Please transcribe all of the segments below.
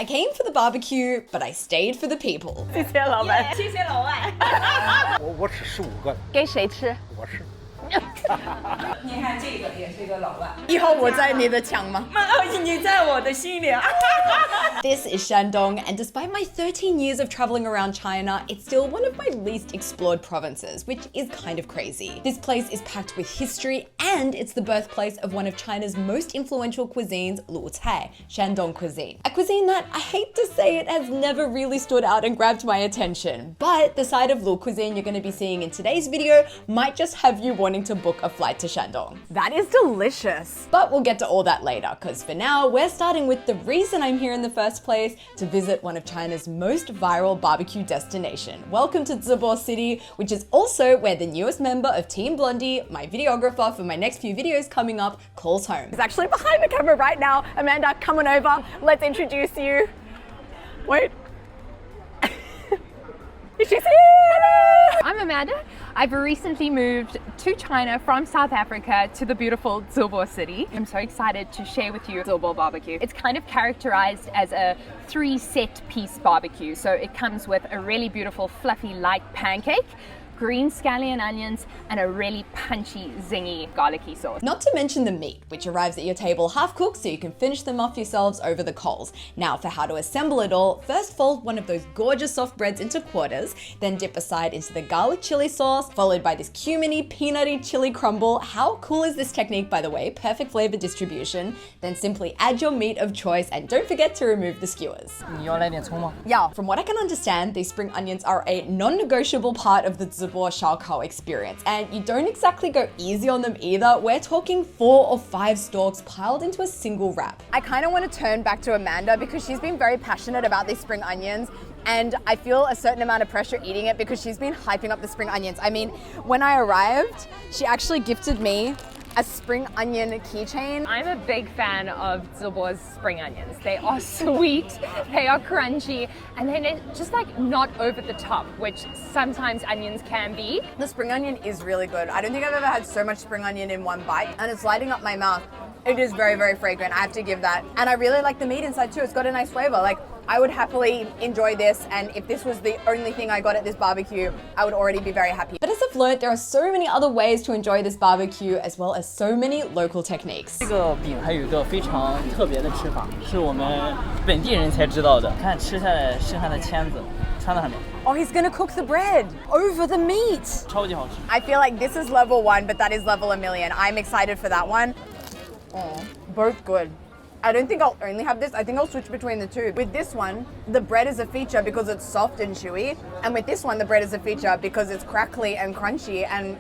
I came for the barbecue, but I stayed for the people. 谢谢老板。谢谢老外。我吃15个，给谁吃？我吃。你看这个也是一个老外。以后我在你的墙吗？你在我的心里。This is Shandong, and despite my 13 years of traveling around China, it's still one of my least explored provinces, which is kind of crazy. This place is packed with history, and it's the birthplace of one of China's most influential cuisines, Lu Cai, Shandong cuisine. A cuisine that, I hate to say it, has never really stood out and grabbed my attention. But the side of Lu cuisine you're going to be seeing in today's video might just have you wanting to book a flight to Shandong. That is delicious. But we'll get to all that later, because for now, we're starting with the reason I'm here in the first place, to visit one of China's most viral barbecue destination. Welcome to Zibo City, which is also where the newest member of Team Blondie, my videographer for my next few videos coming up, calls home. He's actually behind the camera right now. Amanda, come on over. Let's introduce you. Wait. She's here! Hello! I'm Amanda. I've recently moved to China from South Africa to the beautiful Zibo city. I'm so excited to share with you Zibo barbecue. It's kind of characterized as a 3-set piece barbecue. So it comes with a really beautiful fluffy light pancake, green scallion onions, and a really punchy, zingy, garlicky sauce. Not to mention the meat, which arrives at your table half cooked so you can finish them off yourselves over the coals. Now for how to assemble it all, first fold one of those gorgeous soft breads into quarters, then dip a side into the garlic chili sauce, followed by this cuminy, peanutty chili crumble. How cool is this technique, by the way? Perfect flavor distribution. Then simply add your meat of choice and don't forget to remove the skewers. 你要来点葱吗？ Yeah, from what I can understand, these spring onions are a non-negotiable part of the Zibo Xiaokao experience, and you don't exactly go easy on them either. We're talking 4 or 5 stalks piled into a single wrap. I kind of want to turn back to Amanda because she's been very passionate about these spring onions, and I feel a certain amount of pressure eating it because she's been hyping up the spring onions. I mean, when I arrived, she actually gifted me a spring onion keychain. I'm a big fan of Zibo's spring onions. They are sweet, they are crunchy, and then they're just like not over the top, which sometimes onions can be. The spring onion is really good. I don't think I've ever had so much spring onion in one bite, and it's lighting up my mouth. It is very, very fragrant, I have to give that. And I really like the meat inside too. It's got a nice flavor. Like, I would happily enjoy this, and if this was the only thing I got at this barbecue, I would already be very happy. But as I've learned, there are so many other ways to enjoy this barbecue, as well as so many local techniques. 这个饼还有一个非常特别的吃法，是我们本地人才知道的。看吃下来剩下的签子，穿在上面， Oh, he's gonna cook the bread over the meat. 超级好吃。 I feel like this is level 1, but that is level a million. I'm excited for that one. Oh, both good. I don't think I'll only have this. I think I'll switch between the two. With this one, the bread is a feature because it's soft and chewy. And with this one, the bread is a feature because it's crackly and crunchy. And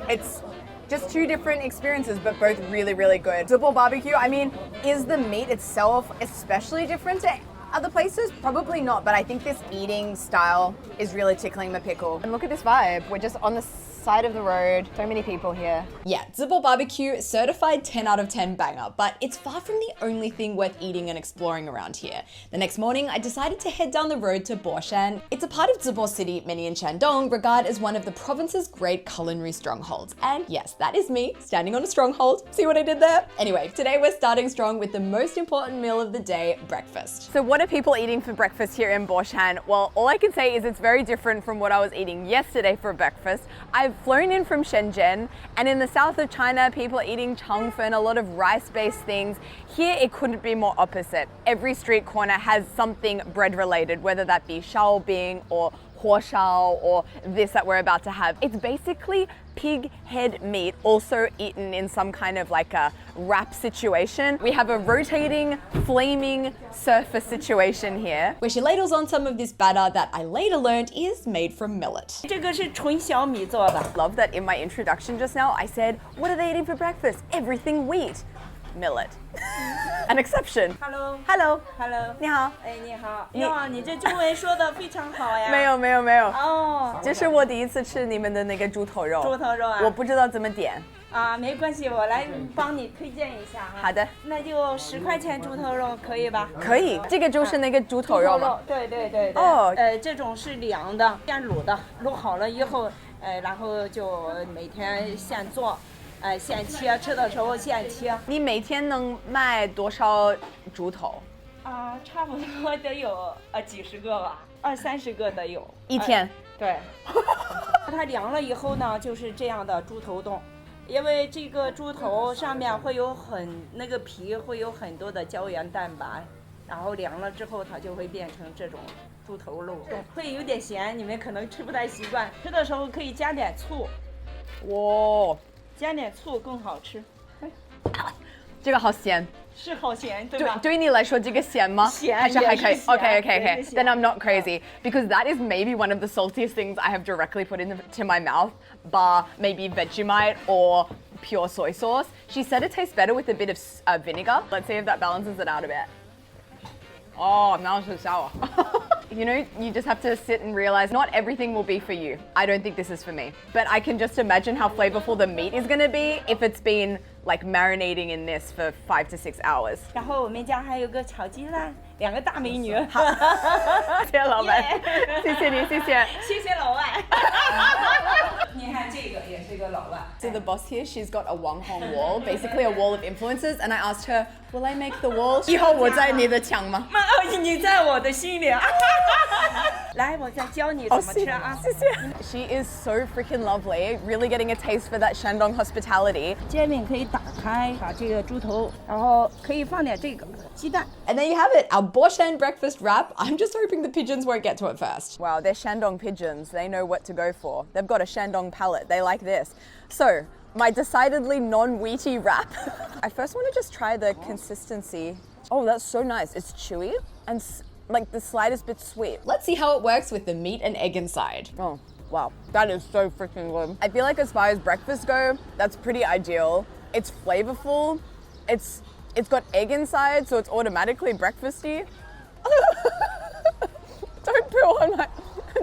it's just 2 different experiences, but both really, really good. Zibo barbecue, I mean, is the meat itself especially different to other places? Probably not, but I think this eating style is really tickling the pickle. And look at this vibe. We're just on the side of the road. So many people here. Yeah, Zibo barbecue, certified 10 out of 10 banger, but it's far from the only thing worth eating and exploring around here. The next morning, I decided to head down the road to Boshan. It's a part of Zibo City many in Shandong regard as one of the province's great culinary strongholds. And yes, that is me, standing on a stronghold. See what I did there? Anyway, today we're starting strong with the most important meal of the day, breakfast. So what are people eating for breakfast here in Boshan? Well, all I can say is it's very different from what I was eating yesterday for breakfast. I've flown in from Shenzhen, and in the south of China, people are eating changfen, a lot of rice-based things. Here, it couldn't be more opposite. Every street corner has something bread-related, whether that be shaobing or huoshao or this that we're about to have. It's basically pig head meat, also eaten in some kind of like a wrap situation. We have a rotating, flaming surface situation here, where she ladles on some of this batter that I later learned is made from millet. 这个是纯小米做的。 Love that in my introduction just now, I said, what are they eating for breakfast? Everything wheat. Millet. An exception. Hello. Hello. Hello. 你好。哎，你好。哇，你这中文说的非常好呀。没有没有没有。哦。这是我第一次吃你们的那个猪头肉。猪头肉啊。我不知道怎么点。啊，没关系，我来帮你推荐一下哈。好的。那就10块钱猪头肉可以吧？可以。这个就是那个猪头肉吗？对对对对。哦。这种是凉的，现卤的，卤好了以后，然后就每天现做。现切，吃的时候现切。你每天能卖多少猪头？啊，差不多得有几十个吧，20-30个得有。一天。对。它凉了以后呢，就是这样的猪头冻。因为这个猪头上面会有那个皮会有很多的胶原蛋白，然后凉了之后它就会变成这种猪头肉冻，会有点咸，你们可能吃不太习惯，吃的时候可以加点醋，哇，加点醋更好吃。这个好咸。是好咸，对吧？对你来说这个咸吗？咸，还是还可以。也是咸， Okay. Then I'm not crazy because that is maybe one of the saltiest things I have directly put into my mouth, bar maybe Vegemite or pure soy sauce. She said it tastes better with a bit of vinegar. Let's see if that balances it out a bit. Oh, now it's so sour. You know, you just have to sit and realize not everything will be for you. I don't think this is for me. But I can just imagine how flavorful the meat is going to be if it's been like marinating in this for 5 to 6 hours. 然后我们家还有个炒鸡蛋，2个大美女。谢谢老板，谢谢你，谢谢。谢谢老外。你看这个也是一个老外。 So the boss here, she's got a Wang Hong wall, basically a wall of influencers, and I asked her, will I make the wall? 以后我在你的墙吗？你在我的心里。来，我再教你怎么吃啊。谢谢。She is so freaking lovely, really getting a taste for that Shandong hospitality. 煎饼可以打开，把这个猪头，然后可以放点这个鸡蛋。 And there you have it, our Boshan breakfast wrap. I'm just hoping the pigeons won't get to it first. Wow, they're Shandong pigeons. They know what to go for. They've got a Shandong palate. They like this. So, my decidedly non-wheaty wrap. I first want to just try the consistency. Oh, that's so nice. It's chewy and like the slightest bit sweet. Let's see how it works with the meat and egg inside. Oh, wow. That is so freaking good. I feel like as far as breakfast go, that's pretty ideal. It's flavorful. It's got egg inside, so it's automatically breakfasty.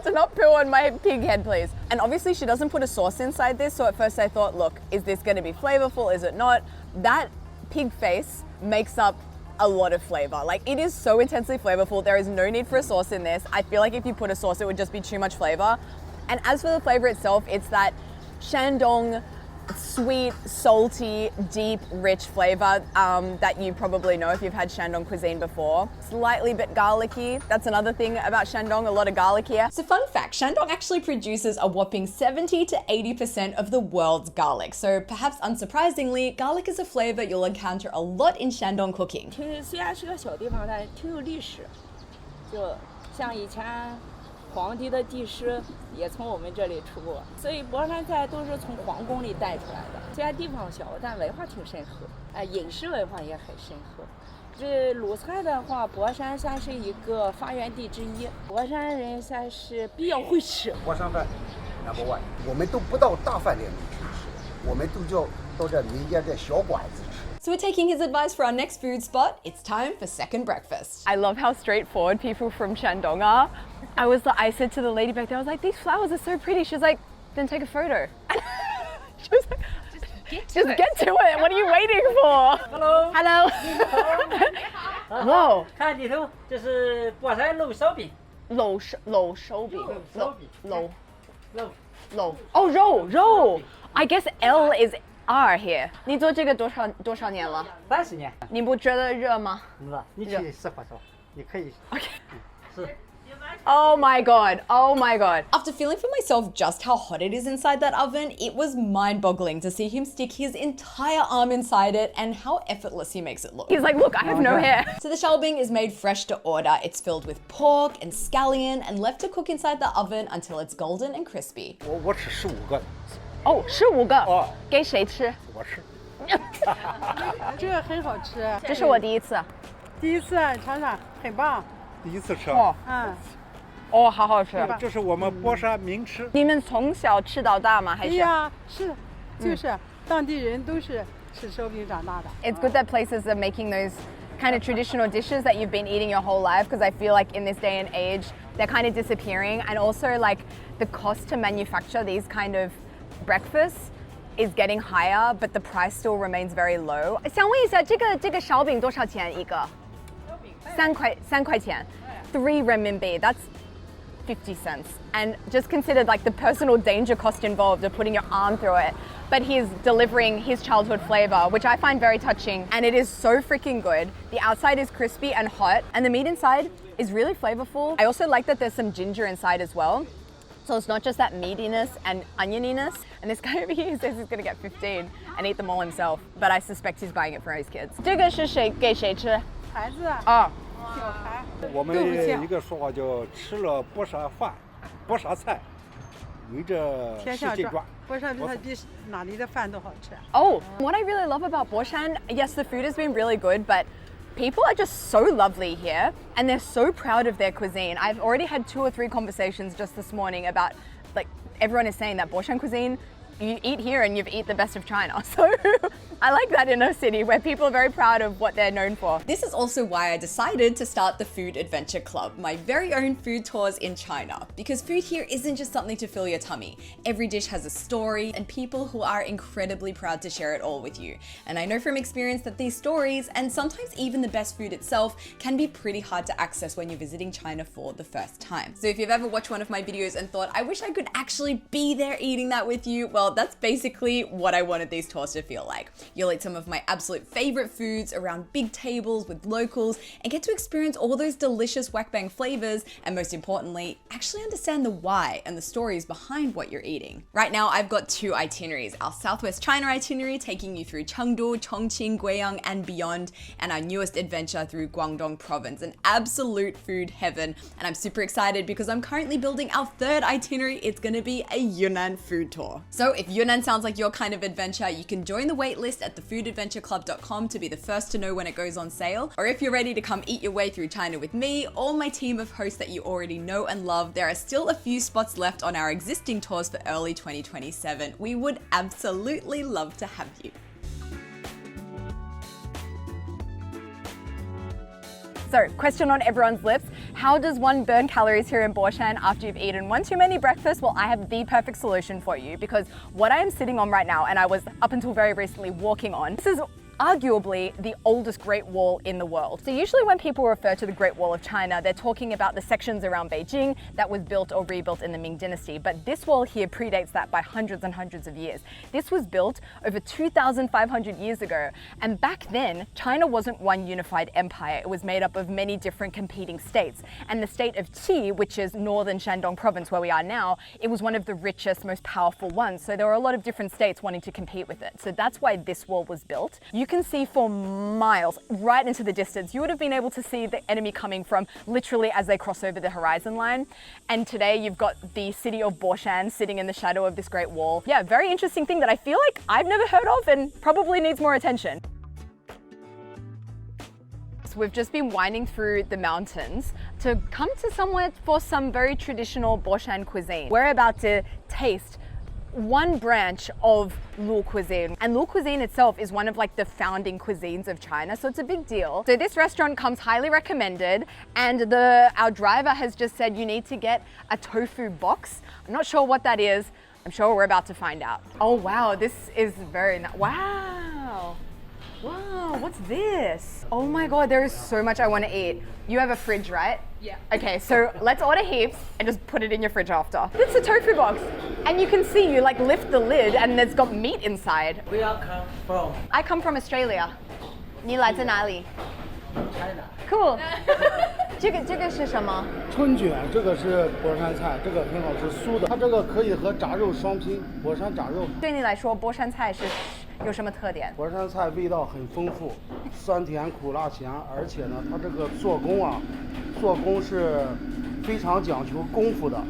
Do not poo on my pig head, please. And obviously she doesn't put a sauce inside this, so at first I thought, look, is this gonna be flavorful? Is it not? That pig face makes up a lot of flavor. Like, it is so intensely flavorful. There is no need for a sauce in this. I feel like if you put a sauce, it would just be too much flavor. And as for the flavor itself, it's that Shandong sweet, salty, deep, rich flavor that you probably know if you've had Shandong cuisine before. Slightly bit garlicky. That's another thing about Shandong, a lot of garlic here. So fun fact, Shandong actually produces a whopping 70 to 80% of the world's garlic. So perhaps unsurprisingly, garlic is a flavor you'll encounter a lot in Shandong cooking. 虽然是个小地方，但挺有历史。就像以前皇帝的帝师也从我们这里出过，所以博山菜都是从皇宫里带出来的。虽然地方小，但文化挺深厚，饮食文化也很深厚。这鲁菜的话，博山算是一个发源地之一，博山人算是比较会吃。博山饭 number one， 我们都不到大饭店里去吃，我们都到这民间的小馆子吃。 So we're taking his advice for our next food spot. It's time for second breakfast. I love how straightforward people from Shandong are. I said to the lady back there, I was like, these flowers are so pretty. She's like, then take a photo. She was like, just get to it. What are you waiting for? Hello. Hello. Whoa. 看里头，这是博山肉烧饼。肉烧饼。肉。 Oh, 肉. I guess L is R here. 你做这个多少年了？30年。你不觉得热吗？热，你去试火烧，你可以。Okay. 是。 Oh my god. After feeling for myself just how hot it is inside that oven, it was mind-boggling to see him stick his entire arm inside it and how effortless he makes it look. He's like, look, I have no hair. So the Shandong is made fresh to order. It's filled with pork and scallion and left to cook inside the oven until it's golden and crispy. 我吃15个。哦，15个。哦。给谁吃？我吃。这个很好吃，这是我第一次。第一次尝尝，很棒。第一次吃。哦。哦，好好吃。这是我们博山名吃。你们从小吃到大吗？还是？对呀，是，就是当地人都是吃烧饼长大的。It's good that places are making those kind of traditional dishes that you've been eating your whole life, because I feel like in this day and age they're kind of disappearing, and also like the cost to manufacture these kind of breakfasts is getting higher, but the price still remains very low. 想问一下，这个烧饼多少钱一个？3块钱，3 renminbi. That's 50 cents. And just consider like the personal danger cost involved of putting your arm through it. But he's delivering his childhood flavor, which I find very touching. And it is so freaking good. The outside is crispy and hot, and the meat inside is really flavorful. I also like that there's some ginger inside as well. So it's not just that meatiness and onioniness. And this guy over here says he's gonna get 15 and eat them all himself. But I suspect he's buying it for his kids. 这个是谁给谁吃？孩子啊，哦，小孩。我们一个说法叫吃了不杀饭，不杀菜，围着天下转世界转。，不是它比哪里的饭都好吃。 Oh, what I really love about Boshan, yes, the food has been really good, but people are just so lovely here and they're so proud of their cuisine. I've already had 2 or 3 conversations just this morning about, like, everyone is saying that Boshan cuisine, you eat here and you've eaten the best of China. So I like that in a city where people are very proud of what they're known for. This is also why I decided to start the Food Adventure Club, my very own food tours in China. Because food here isn't just something to fill your tummy. Every dish has a story and people who are incredibly proud to share it all with you. And I know from experience that these stories, and sometimes even the best food itself, can be pretty hard to access when you're visiting China for the first time. So if you've ever watched one of my videos and thought, I wish I could actually be there eating that with you, well, that's basically what I wanted these tours to feel like. You'll eat some of my absolute favorite foods around big tables with locals and get to experience all those delicious wakbang flavors, and most importantly, actually understand the why and the stories behind what you're eating. Right now, I've got 2 itineraries: our Southwest China itinerary taking you through Chengdu, Chongqing, Guiyang, and beyond, and our newest adventure through Guangdong province, an absolute food heaven. And I'm super excited because I'm currently building our 3rd itinerary. It's gonna be a Yunnan food tour. So if Yunnan sounds like your kind of adventure, you can join the waitlist at thefoodadventureclub.com to be the first to know when it goes on sale. Or if you're ready to come eat your way through China with me or my team of hosts that you already know and love, there are still a few spots left on our existing tours for early 2027. We would absolutely love to have you. So, question on everyone's lips. How does one burn calories here in Boshan after you've eaten one too many breakfasts? Well, I have the perfect solution for you, because what I am sitting on right now, and I was up until very recently walking on, this is arguably the oldest Great Wall in the world. So usually when people refer to the Great Wall of China, they're talking about the sections around Beijing that was built or rebuilt in the Ming Dynasty. But this wall here predates that by hundreds and hundreds of years. This was built over 2,500 years ago. And back then, China wasn't one unified empire. It was made up of many different competing states. And the state of Qi, which is northern Shandong province where we are now, it was one of the richest, most powerful ones. So there were a lot of different states wanting to compete with it. So that's why this wall was built. You can see for miles, right into the distance. You would have been able to see the enemy coming from literally as they cross over the horizon line. And today you've got the city of Boshan sitting in the shadow of this great wall. Yeah, very interesting thing that I feel like I've never heard of and probably needs more attention. So we've just been winding through the mountains to come to somewhere for some very traditional Boshan cuisine. We're about to taste one branch of Lu cuisine. And Lu cuisine itself is one of like the founding cuisines of China, so it's a big deal. So this restaurant comes highly recommended, and our driver has just said you need to get a tofu box. I'm not sure what that is. I'm sure we're about to find out. Oh wow, this is very nice. Wow. Wow, what's this? Oh my God, there is so much I want to eat. You have a fridge, right? Yeah. Okay, so let's order heaps and just put it in your fridge after. It's a tofu box. And you can see, you like lift the lid and it's got meat inside. Where you come from? I come from Australia. 你来自哪里? China. Cool. 这个是什么？春卷，这个是博山菜，这个很好吃，酥的。它这个可以和炸肉双拼，博山炸肉。对你来说，博山菜是有什么特点？博山菜味道很丰富，酸甜苦辣咸，而且呢，它这个做工是非常讲求功夫的，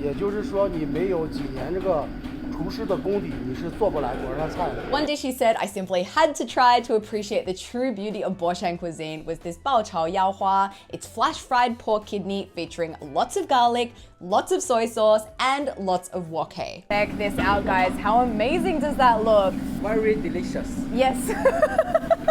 也就是说，你没有几年这个厨师的功底，你是做不来博山菜的。 One dish he said I simply had to try to appreciate the true beauty of Boshan cuisine was this bao chao yao hua. It's flash fried pork kidney featuring lots of garlic, lots of soy sauce, and lots of wok hei. Check this out, guys. How amazing does that look? Very delicious. Yes.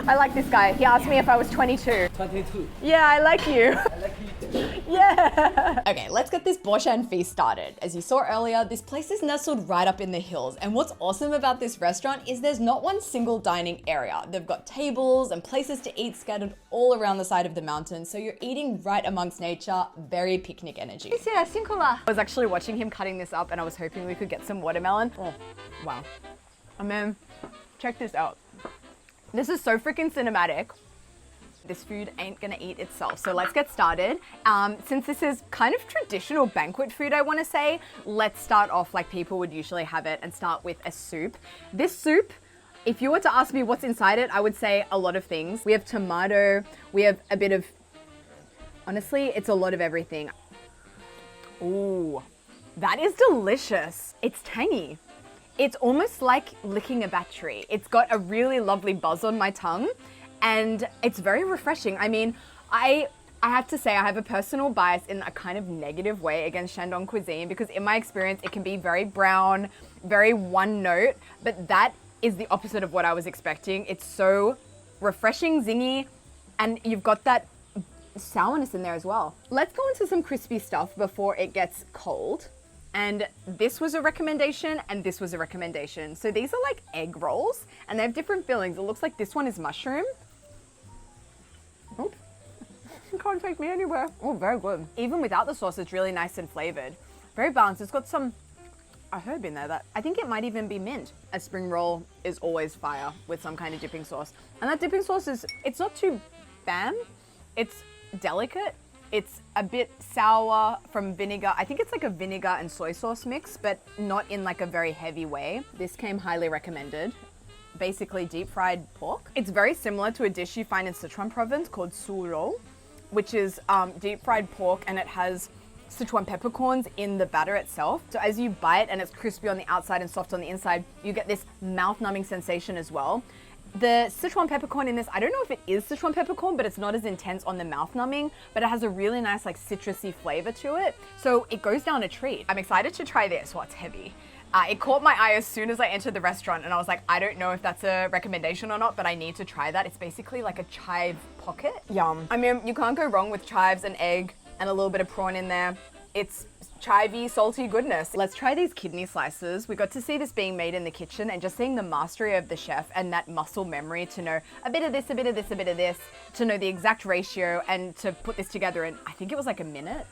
I like this guy. He asked me if I was 22. 22. Yeah, I like you. I like you too. Yeah. Okay, let's get this Boshan feast started. As you saw earlier, this place is nestled right up in the hills, and what's awesome about this restaurant is there's not one single dining area. They've got tables and places to eat scattered all around the side of the mountain, so you're eating right amongst nature, very picnic energy. I was actually watching him cutting this up and I was hoping we could get some watermelon. Oh, wow. And then, check this out. This is so freaking cinematic. This food ain't gonna eat itself. So let's get started. Since this is kind of traditional banquet food, I wanna say, let's start off like people would usually have it and start with a soup. This soup, if you were to ask me what's inside it, I would say a lot of things. We have tomato, we have a bit of, honestly, it's a lot of everything. Ooh, that is delicious. It's tangy. It's almost like licking a battery. It's got a really lovely buzz on my tongue and it's very refreshing. I mean, I have to say I have a personal bias in a kind of negative way against Shandong cuisine because in my experience, it can be very brown, very one note, but that is the opposite of what I was expecting. It's so refreshing, zingy, and you've got that sourness in there as well. Let's go into some crispy stuff before it gets cold. And this was a recommendation and this was a recommendation. So these are like egg rolls and they have different fillings. It looks like this one is mushroom. Oh, you can't take me anywhere. Oh, very good. Even without the sauce, it's really nice and flavored. Very balanced. It's got some a herb in there that I think it might even be mint. A spring roll is always fire with some kind of dipping sauce. And that dipping sauce it's not too bam. It's delicate. It's a bit sour from vinegar. I think it's like a vinegar and soy sauce mix, but not in like a very heavy way. This came highly recommended. Basically deep fried pork. It's very similar to a dish you find in Sichuan province called su rou, which is deep fried pork and it has Sichuan peppercorns in the batter itself. So as you bite and it's crispy on the outside and soft on the inside, you get this mouth-numbing sensation as well. The Sichuan peppercorn in this, I don't know if it is Sichuan peppercorn, but it's not as intense on the mouth numbing, but it has a really nice like citrusy flavor to it. So it goes down a treat. I'm excited to try this. Well, it's heavy. It caught my eye as soon as I entered the restaurant and I was like, I don't know if that's a recommendation or not, but I need to try that. It's basically like a chive pocket. Yum. I mean, you can't go wrong with chives and egg and a little bit of prawn in there. It's chivey, salty goodness. Let's try these kidney slices. We got to see this being made in the kitchen and just seeing the mastery of the chef and that muscle memory to know a bit of this, a bit of this, a bit of this, to know the exact ratio and to put this together in, I think it was like a minute.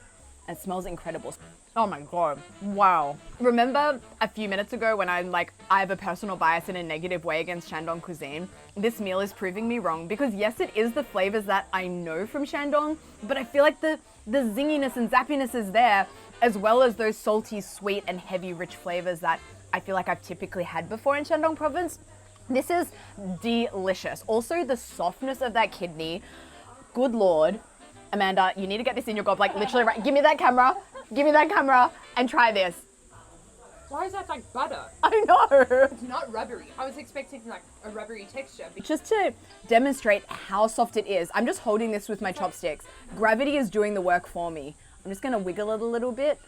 It smells incredible. Oh my God, wow. Remember a few minutes ago when I'm like, I have a personal bias in a negative way against Shandong cuisine? This meal is proving me wrong because yes, it is the flavors that I know from Shandong, but I feel like the zinginess and zappiness is there, as well as those salty, sweet, and heavy, rich flavors that I feel like I've typically had before in Shandong province. This is delicious. Also, the softness of that kidney, good Lord. Amanda, you need to get this in your gob, like literally right, give me that camera and try this. Why is that like butter? I know. It's not rubbery. I was expecting like a rubbery texture. Just to demonstrate how soft it is, I'm just holding this with my chopsticks. Gravity is doing the work for me. I'm just gonna wiggle it a little bit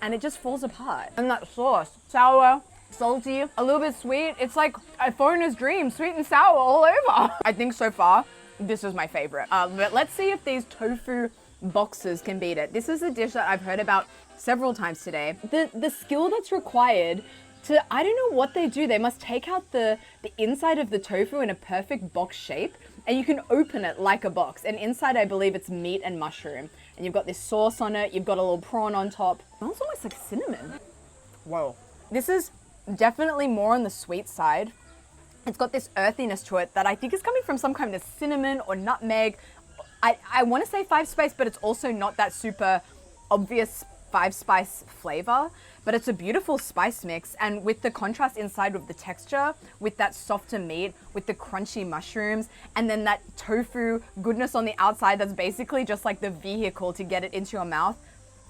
and it just falls apart. And that sauce, sour, salty, a little bit sweet. It's like a foreigner's dream, sweet and sour all over. I think so far, this is my favorite. But let's see if these tofu boxes can beat it. This is a dish that I've heard about several times today. The skill that's required to, I don't know what they do. They must take out the inside of the tofu in a perfect box shape and you can open it like a box. And inside, I believe it's meat and mushroom. And you've got this sauce on it. You've got a little prawn on top. It smells almost like cinnamon. Whoa. This is definitely more on the sweet side. It's got this earthiness to it that I think is coming from some kind of cinnamon or nutmeg. I want to say 5-spice, but it's also not that super obvious 5-spice flavor, but it's a beautiful spice mix. And with the contrast inside of the texture, with that softer meat, with the crunchy mushrooms, and then that tofu goodness on the outside that's basically just like the vehicle to get it into your mouth,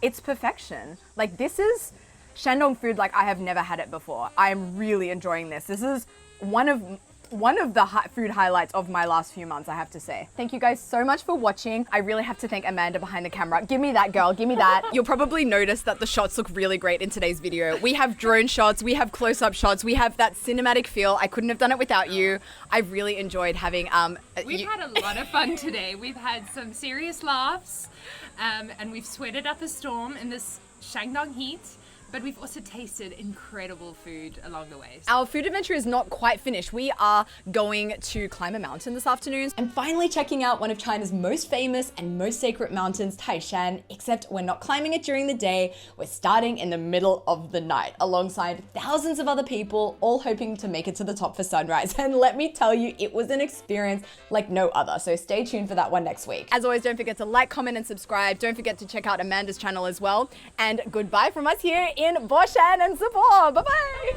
it's perfection. Like this is Shandong food like I have never had it before. I am really enjoying this. This is one of one of the food highlights of my last few months, I have to say. Thank you guys so much for watching. I really have to thank Amanda behind the camera. Give me that, girl, give me that. You'll probably notice that the shots look really great in today's video. We have drone shots, we have close-up shots, we have that cinematic feel. I couldn't have done it without you. I really enjoyed having We've had a lot of fun today. We've had some serious laughs, and we've sweated up a storm in this Shandong heat. But we've also tasted incredible food along the way. Our food adventure is not quite finished. We are going to climb a mountain this afternoon. And finally checking out one of China's most famous and most sacred mountains, Taishan, except we're not climbing it during the day, we're starting in the middle of the night alongside thousands of other people, all hoping to make it to the top for sunrise. And let me tell you, it was an experience like no other. So stay tuned for that one next week. As always, don't forget to like, comment, and subscribe. Don't forget to check out Amanda's channel as well. And goodbye from us here in Boshan and Zibo. Bye-bye.